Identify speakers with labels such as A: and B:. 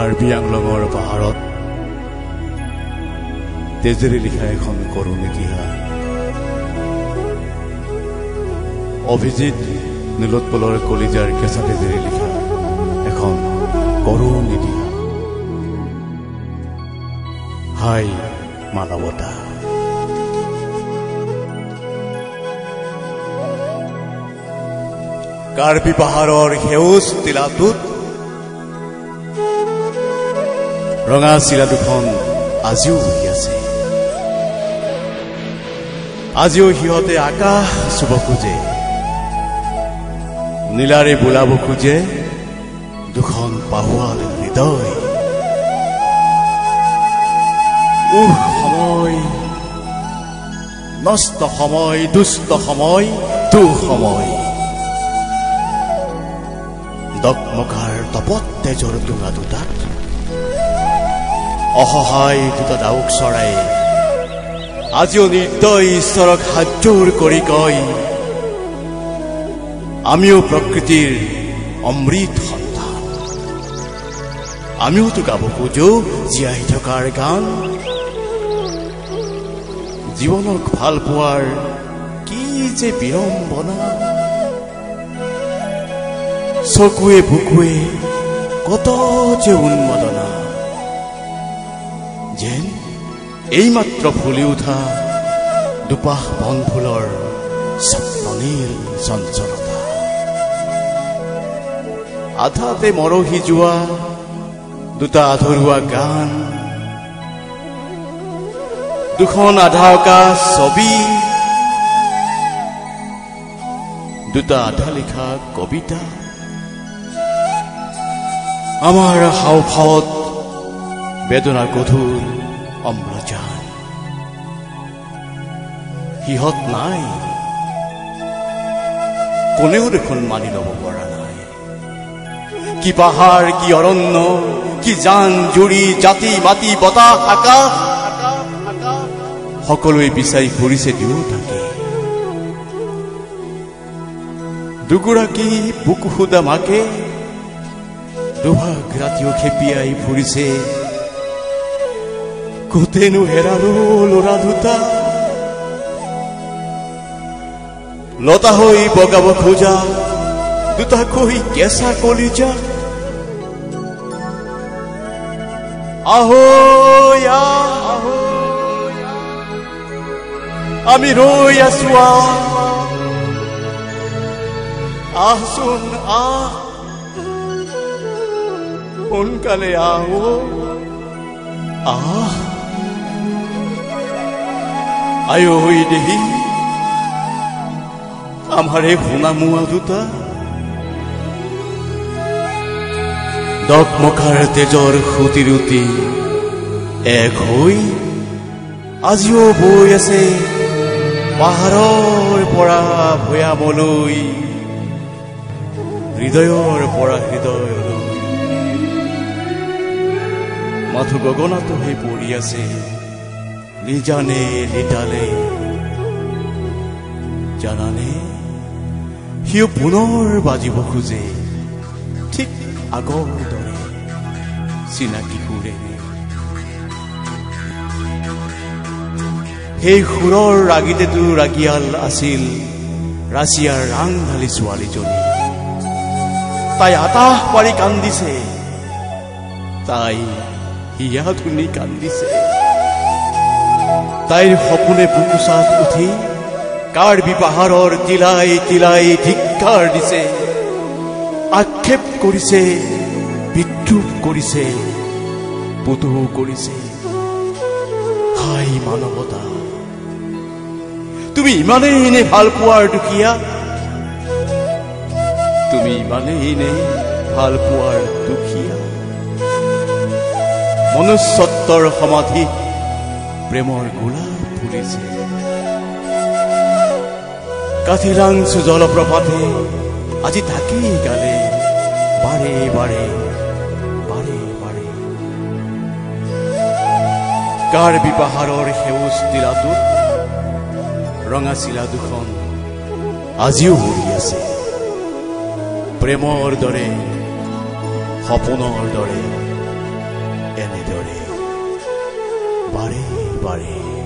A: কাৰ্বি আংলঙৰ পাহাৰত তেজেৰে লিখা এখন কৰুণ ইতিহাস। অভিজিত নীলোৎপলৰ কলিজাৰ কেঁচা তেজেৰে লিখা এখন কৰুণ ইতিহাস। হাই মানৱতা। কাৰ্বি পাহাৰৰ সেউজ টিলাটোত ৰঙা চিলা দুখন আজিও বহি আছে। আজিও সিহঁতে আকাশ চুব খোজে, নীলাৰে বোলাব খোজে দুখন পাহুৱাল হৃদয়। সময়, নষ্ট সময়, দুষ্ট সময়, দুঃসময়। দকমকাৰ তপত তেজৰ টুঙা দুটাত অসহায় দুটা ডাউক চৰাই আজিও নিৰ্দয় ঈশ্বৰক হাতজোৰ কৰি কয়, আমিও প্ৰকৃতিৰ অমৃত সন্তান, আমিওতো গাব খোজো জীয়াই থকাৰ গান। জীৱনক ভাল পোৱাৰ কি যে বিড়ম্বনা, চকুৱে বুকুৱে কত যে উন্মাদনা। যেন এইমাত্ৰ ফুলি উঠা দুপাহ বন ফুলৰ স্বপ্ননীল চঞ্চলতা, আধাতে মৰহি যোৱা দুটা আধৰুৱা গান, দুখন আধা অঁকা ছবি, দুটা আধা লিখা কবিতা। আমাৰ হাওঁফাওত বেদনা গধুৰ অম্লজান। সিহঁত নাই, কোনেও দেখোন মানি ল'ব পৰা নাই। কি পাহাৰ, কি অৰণ্য, কি জান জুৰি, জাতি মাটি বতাহ আকাশ, সকলোৱে বিচাৰি ফুৰিছে দুয়োটাকে। দুগৰাকী বুকু সুদা মাকে দুভাগ ৰাতিও খেপিয়াই ফুৰিছে। কোতেনো হেৰালো ল'ৰা দুটা, লতা হৈ বগাব খোজা দুটাকৈ কেঁচা কলিজা। আহৈ আমি ৰৈ আছো, আহচোন আহ, সোনকালে আহ আহ। আয়ৈ দেহি আমাৰে সোণা মোৱা দুটা, দকমকাৰ তেজৰ সুতি ৰুটি এক হৈ আজিও বৈ আছে পাহাৰৰ পৰা ভৈয়ামলৈ, হৃদয়ৰ পৰা হৃদয়লৈ। মাথো গগনাটো হৈ পৰি আছে নিজানে লিটালে। জানানে সিও পুনৰ বাজিব খোজে ঠিক আগৰ দৰে চিনাকি সুৰেৰে। সেই সুৰৰ ৰাগিতেতো ৰাগিয়াল আছিল ৰাছিয়াৰ ৰাংঢালী ছোৱালীজনী। তাই আতাহ পাৰি কান্দিছে, তাই হিয়া ধুনি কান্দিছে। তাইৰ সপোনে বুকুচাত উঠি কাৰ্বি পাহাৰৰ তিলাই তিলাই ধিক্কাৰ দিছে, আক্ষেপ কৰিছে, বিদ্ৰুপ কৰিছে, পুতৌ কৰিছে। হাই মানৱতা, তুমি ইমানেই নে ভাল পোৱাৰ দুখীয়া, তুমি ইমানেই নে ভাল পোৱাৰ দুখীয়া। মনুষ্যত্বৰ সমাধি প্ৰেমৰ গোলাপ ফুলিছে। কাঠিলাংচু জলপ্ৰপাতে আজি তাকেই গালে বাৰে বাৰে বাৰে বাৰে। কাৰ্বি পাহাৰৰ সেউজ টিলাটোত ৰঙা চিলা দুখন আজিও বহি আছে, প্ৰেমৰ দৰে, সপোনৰ দৰে, এনেদৰে বাৰে বাৰে